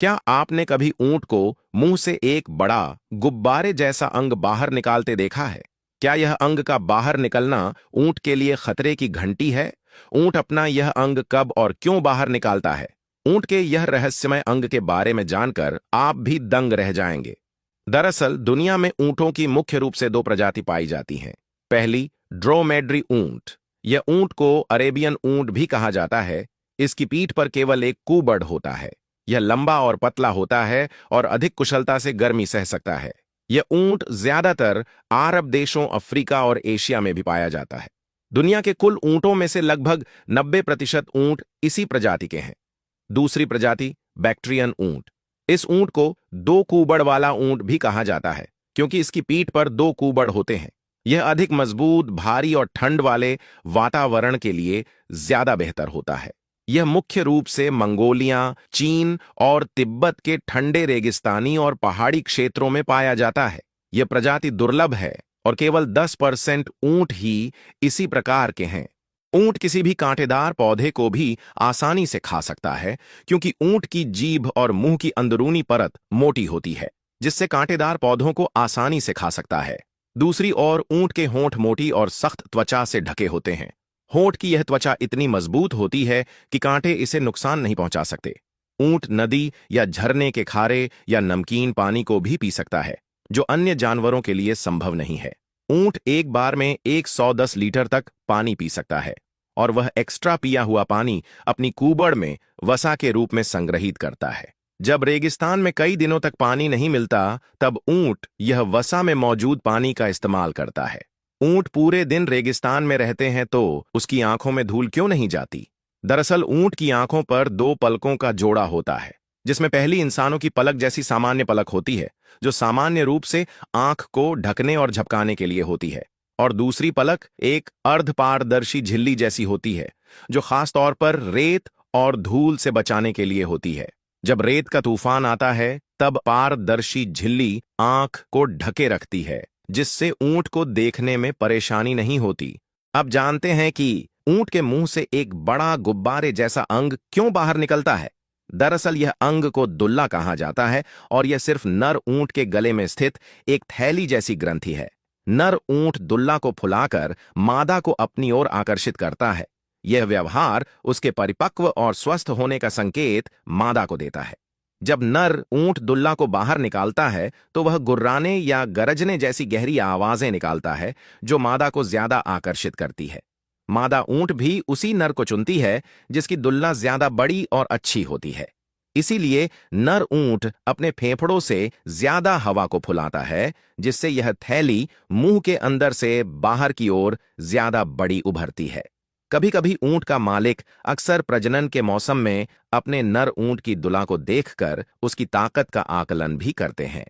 क्या आपने कभी ऊंट को मुंह से एक बड़ा गुब्बारे जैसा अंग बाहर निकालते देखा है? क्या यह अंग का बाहर निकलना ऊंट के लिए खतरे की घंटी है? ऊंट अपना यह अंग कब और क्यों बाहर निकालता है? ऊंट के यह रहस्यमय अंग के बारे में जानकर आप भी दंग रह जाएंगे। दरअसल दुनिया में ऊंटों की मुख्य रूप से दो प्रजाति पाई जाती हैं। पहली, ड्रोमेड्री ऊंट। यह ऊंट को अरेबियन ऊंट भी कहा जाता है। इसकी पीठ पर केवल एक कूबड़ होता है। यह लंबा और पतला होता है और अधिक कुशलता से गर्मी सह सकता है। यह ऊंट ज्यादातर अरब देशों, अफ्रीका और एशिया में भी पाया जाता है। दुनिया के कुल ऊंटों में से लगभग 90% ऊंट इसी प्रजाति के हैं। दूसरी प्रजाति, बैक्ट्रियन ऊंट। इस ऊंट को दो कूबड़ वाला ऊंट भी कहा जाता है क्योंकि इसकी पीठ पर दो कूबड़ होते हैं। यह अधिक मजबूत, भारी और ठंड वाले वातावरण के लिए ज्यादा बेहतर होता है। यह मुख्य रूप से मंगोलिया, चीन और तिब्बत के ठंडे रेगिस्तानी और पहाड़ी क्षेत्रों में पाया जाता है। यह प्रजाति दुर्लभ है और केवल 10% ऊंट ही इसी प्रकार के हैं। ऊंट किसी भी कांटेदार पौधे को भी आसानी से खा सकता है क्योंकि ऊंट की जीभ और मुंह की अंदरूनी परत मोटी होती है, जिससे कांटेदार पौधों को आसानी से खा सकता है। दूसरी ओर ऊंट के होंठ मोटी और सख्त त्वचा से ढके होते हैं। होंठ की यह त्वचा इतनी मजबूत होती है कि कांटे इसे नुकसान नहीं पहुंचा सकते। ऊंट नदी या झरने के खारे या नमकीन पानी को भी पी सकता है, जो अन्य जानवरों के लिए संभव नहीं है। ऊंट एक बार में 110 लीटर तक पानी पी सकता है और वह एक्स्ट्रा पिया हुआ पानी अपनी कूबड़ में वसा के रूप में संग्रहित करता है। जब रेगिस्तान में कई दिनों तक पानी नहीं मिलता, तब ऊंट यह वसा में मौजूद पानी का इस्तेमाल करता है। ऊंट पूरे दिन रेगिस्तान में रहते हैं तो उसकी आंखों में धूल क्यों नहीं जाती? दरअसल ऊंट की आंखों पर दो पलकों का जोड़ा होता है, जिसमें पहली इंसानों की पलक जैसी सामान्य पलक होती है, जो सामान्य रूप से आंख को ढकने और झपकाने के लिए होती है, और दूसरी पलक एक अर्धपारदर्शी झिल्ली जैसी होती है, जो खास तौर पर रेत और धूल से बचाने के लिए होती है। जब रेत का तूफान आता है, तब पारदर्शी झिल्ली आंख को ढके रखती है, जिससे ऊंट को देखने में परेशानी नहीं होती। अब जानते हैं कि ऊंट के मुंह से एक बड़ा गुब्बारे जैसा अंग क्यों बाहर निकलता है। दरअसल यह अंग को दुल्ला कहा जाता है और यह सिर्फ नर ऊंट के गले में स्थित एक थैली जैसी ग्रंथि है। नर ऊंट दुल्ला को फुलाकर मादा को अपनी ओर आकर्षित करता है। यह व्यवहार उसके परिपक्व और स्वस्थ होने का संकेत मादा को देता है। जब नर ऊंट दुल्ला को बाहर निकालता है तो वह गुर्राने या गरजने जैसी गहरी आवाजें निकालता है, जो मादा को ज्यादा आकर्षित करती है। मादा ऊंट भी उसी नर को चुनती है जिसकी दुल्ला ज्यादा बड़ी और अच्छी होती है। इसीलिए नर ऊंट अपने फेफड़ों से ज्यादा हवा को फुलाता है, जिससे यह थैली मुंह के अंदर से बाहर की ओर ज्यादा बड़ी उभरती है। कभी कभी ऊंट का मालिक अक्सर प्रजनन के मौसम में अपने नर ऊंट की दुल्हा को देखकर उसकी ताकत का आकलन भी करते हैं।